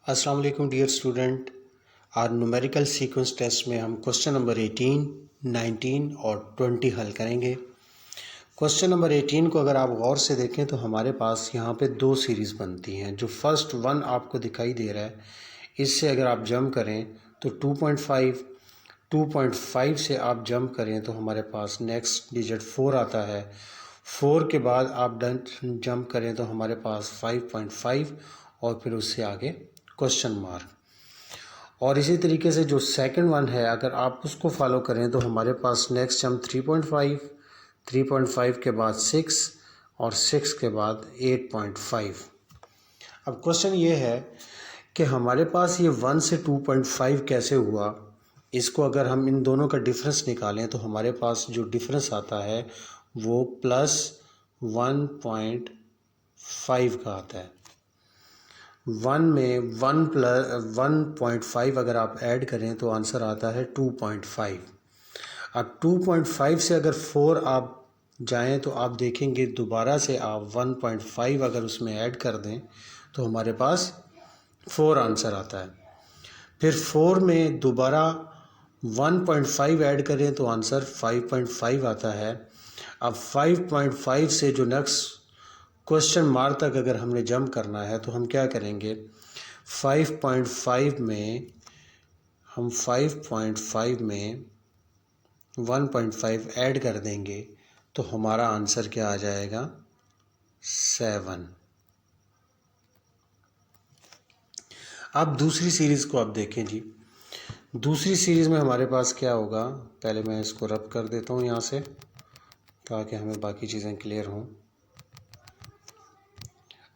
अस्सलाम वालेकुम dear student. आज न्यूमेरिकल सीक्वेंस टेस्ट में हम क्वेश्चन नंबर 18, 19 और 20 हल करेंगे। क्वेश्चन नंबर 18 को अगर आप गौर से देखें तो हमारे पास यहाँ पे दो सीरीज़ बनती हैं। जो फर्स्ट वन आपको दिखाई दे रहा है, इससे अगर आप जंप करें तो 2.5 से आप जंप करें तो हमारे पास नेक्स्ट डिजिट 4 आता है। 4 के बाद आप जंप करें तो हमारे पास 5.5 और फिर उससे आगे क्वेश्चन मार्क। और इसी तरीके से जो सेकंड वन है, अगर आप उसको फॉलो करें तो हमारे पास नेक्स्ट जंप 3.5 के बाद 6 और 6 के बाद 8.5। अब क्वेश्चन ये है कि हमारे पास ये 1 से 2.5 कैसे हुआ। इसको अगर हम इन दोनों का डिफरेंस निकालें तो हमारे पास जो डिफरेंस आता है वो +1.5 का आता है। 1 में 1.5 अगर आप ऐड करें तो आंसर आता है 2.5। अब 2.5 से अगर 4 आप जाएं तो आप देखेंगे दोबारा से आप 1.5 अगर उसमें ऐड कर दें तो हमारे पास 4 आंसर आता है। फिर 4 में दोबारा 1.5 ऐड करें तो आंसर 5.5 आता है। अब 5.5 से जो नेक्स्ट क्वेश्चन मार्क तक अगर हमने जंप करना है तो हम क्या करेंगे, 5.5 में हम 5.5 में 1.5 ऐड कर देंगे तो हमारा आंसर क्या आ जाएगा, 7। अब दूसरी सीरीज़ को आप देखें जी। दूसरी सीरीज़ में हमारे पास क्या होगा, पहले मैं इसको रब कर देता हूँ यहाँ से ताकि हमें बाकी चीज़ें क्लियर हों।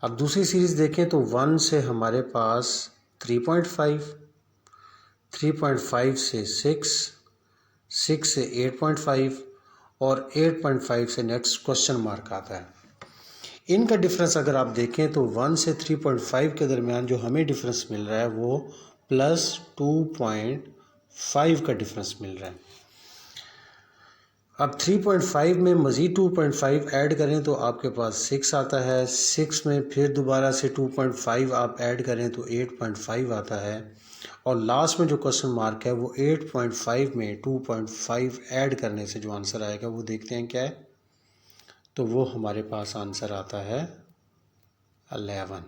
अब दूसरी सीरीज़ देखें तो 1 से हमारे पास 3.5 से 6 से 8.5 और 8.5 से नेक्स्ट क्वेश्चन मार्क आता है। इनका डिफरेंस अगर आप देखें तो 1 से 3.5 के दरमियान जो हमें डिफरेंस मिल रहा है वो +2.5 का डिफरेंस मिल रहा है। अब 3.5 में मज़ीद 2.5 ऐड करें तो आपके पास 6 आता है। 6 में फिर दोबारा से 2.5 आप ऐड करें तो 8.5 आता है। और लास्ट में जो क्वेश्चन मार्क है वो 8.5 में 2.5 ऐड करने से जो आंसर आएगा वो देखते हैं क्या है, तो वो हमारे पास आंसर आता है 11।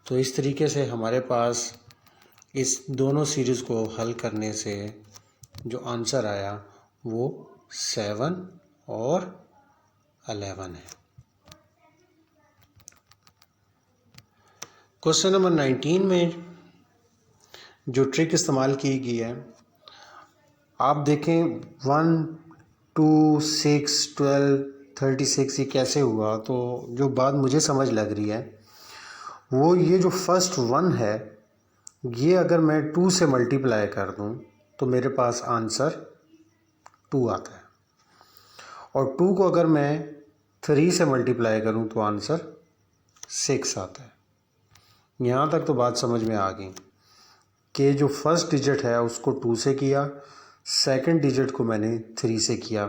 तो इस तरीके से हमारे पास इस दोनों सीरीज़ को हल करने से जो आंसर आया वो 7 और 11 है। क्वेश्चन नंबर 19 में जो ट्रिक इस्तेमाल की गई है, आप देखें 1, 2, 6, 12, 36 ये कैसे हुआ। तो जो बात मुझे समझ लग रही है वो ये जो फर्स्ट 1 है, ये अगर मैं 2 से मल्टीप्लाई कर दूं तो मेरे पास आंसर 2 आता है। और 2 को अगर मैं 3 से मल्टीप्लाई करूं तो आंसर 6 आता है। यहाँ तक तो बात समझ में आ गई कि जो फर्स्ट डिजिट है उसको 2 से किया, सेकंड डिजिट को मैंने 3 से किया।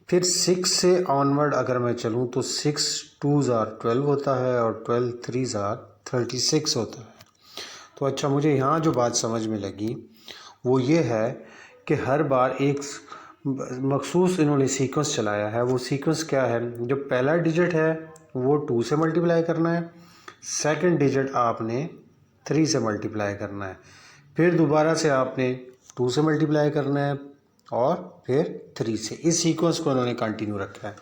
फिर 6 से ऑनवर्ड अगर मैं चलूँ तो 6 2s are 12 होता है और 12 3s are 36 होता है। तो अच्छा, मुझे यहाँ जो बात समझ में लगी वो ये है कि हर बार एक मखसूस इन्होंने सीक्वेंस चलाया है। वो सीक्वेंस क्या है, जो पहला डिजिट है वो 2 से मल्टीप्लाई करना है, सेकंड डिजिट आपने 3 से मल्टीप्लाई करना है, फिर दोबारा से आपने 2 से मल्टीप्लाई करना है और फिर 3 से। इस सीक्वेंस को उन्होंने कंटिन्यू रखा है।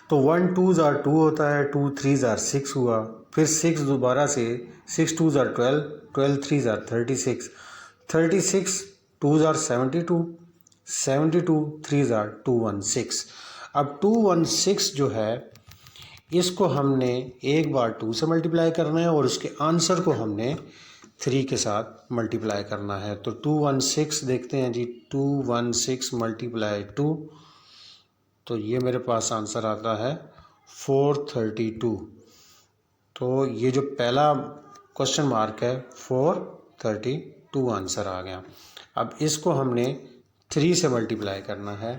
तो 1 2s are 2 होता है, 2 3s are 6 हुआ, फिर 6 दोबारा से 6 2s are 12, 12 3s are 36, 36 2s are 72, 72 3s are 216। अब 216 जो है इसको हमने एक बार 2 से मल्टीप्लाई करना है और उसके आंसर को हमने 3 के साथ मल्टीप्लाई करना है। तो 216 देखते हैं जी, 216 मल्टीप्लाई 2, तो ये मेरे पास आंसर आता है 432। तो ये जो पहला क्वेश्चन मार्क है 432 आंसर आ गया। अब इसको हमने 3 से मल्टीप्लाई करना है,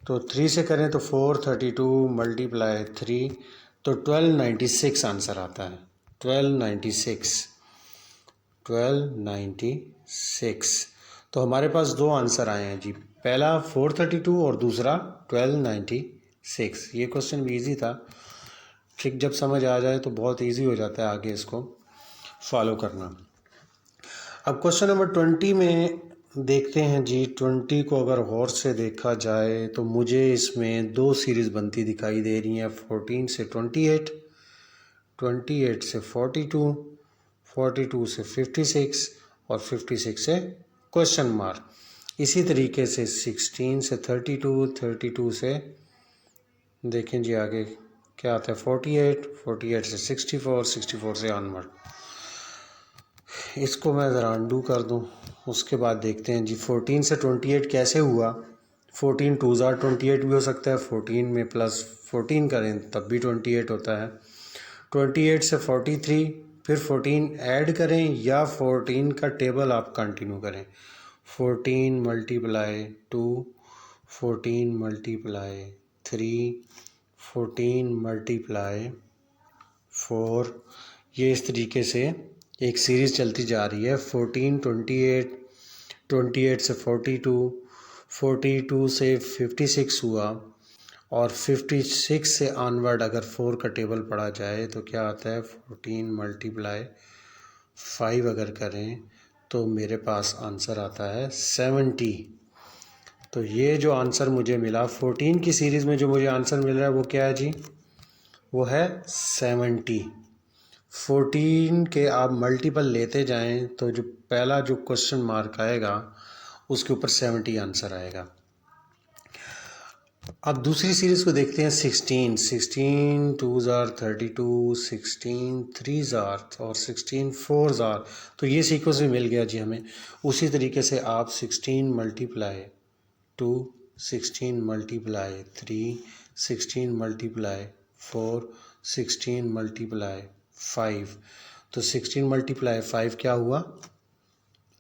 तो 3 से करें तो 432 मल्टीप्लाई 3 तो 1296 आंसर आता है। 1296। तो हमारे पास दो आंसर आए हैं जी, पहला 432 और दूसरा 1296। ये क्वेश्चन भी ईजी था, ट्रिक जब समझ आ जाए तो बहुत ईजी हो जाता है आगे इसको फॉलो करना। अब क्वेश्चन नंबर 20 में देखते हैं जी। 20 को अगर गौर से देखा जाए तो मुझे इसमें दो सीरीज़ बनती दिखाई दे रही हैं, 14 से 28, 28 से 42, 42 से 56 और 56 से क्वेश्चन मार्क। इसी तरीके से 16 से 32, 32 से देखें जी आगे क्या आता है, 48, 48 से 64, 64 से ऑनवर्ड। इसको मैं ज़रा अंडू कर दूं, उसके बाद देखते हैं जी 14 से 28 कैसे हुआ। 14 2 ज़ार 28 भी हो सकता है, 14 में प्लस 14 करें तब भी 28 होता है। 28 से 43, फिर 14 ऐड करें या 14 का टेबल आप कंटिन्यू करें। 14 मल्टीप्लाई 2, 14 मल्टीप्लाई 3, 14 मल्टीप्लाई 4। ये इस तरीके से एक सीरीज़ चलती जा रही है। 14, 28, 28 से 42, 42 से 56 हुआ और 56 से ऑनवर्ड अगर 4 का टेबल पढ़ा जाए तो क्या आता है, 14 मल्टीप्लाई 5 अगर करें तो मेरे पास आंसर आता है 70। तो ये जो आंसर मुझे मिला 14 की सीरीज़ में, जो मुझे आंसर मिल रहा है वो क्या है जी, वो है 70। 14 के आप मल्टीपल लेते जाएं तो जो पहला जो क्वेश्चन मार्क आएगा उसके ऊपर 70 आंसर आएगा। अब दूसरी सीरीज़ को देखते हैं। 16, 16 2 ज़ार 32, 16 3 ज़ार और 16 4 ज़ार। तो ये सीक्वेंस भी मिल गया जी हमें। उसी तरीके से आप 16 मल्टीप्लाई 2, 16 मल्टीप्लाई 3, 16 मल्टीप्लाई 4, 16 मल्टीप्लाई 5। तो 16 मल्टीप्लाई 5 क्या हुआ,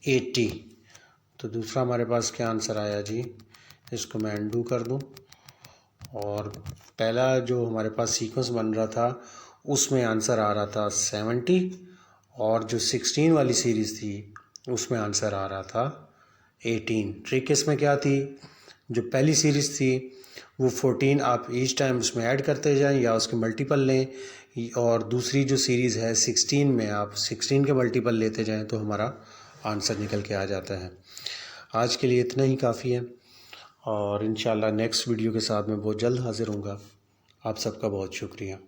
80। तो दूसरा हमारे पास क्या आंसर आया जी, इसको मैं अनडू कर दूं और पहला जो हमारे पास सीक्वेंस बन रहा था उसमें आंसर आ रहा था 70 और जो 16 वाली सीरीज़ थी उसमें आंसर आ रहा था 18। ट्रिक इसमें क्या थी, जो पहली सीरीज़ थी वो 14 आप ईच टाइम उसमें ऐड करते जाएं या उसके मल्टीपल लें, और दूसरी जो सीरीज़ है 16 में आप 16 के मल्टीपल लेते जाएं तो हमारा आंसर निकल के आ जाता है। आज के लिए इतना ही काफ़ी है और इंशाल्लाह नेक्स्ट वीडियो के साथ मैं बहुत जल्द हाज़िर होऊंगा। आप सबका बहुत शुक्रिया।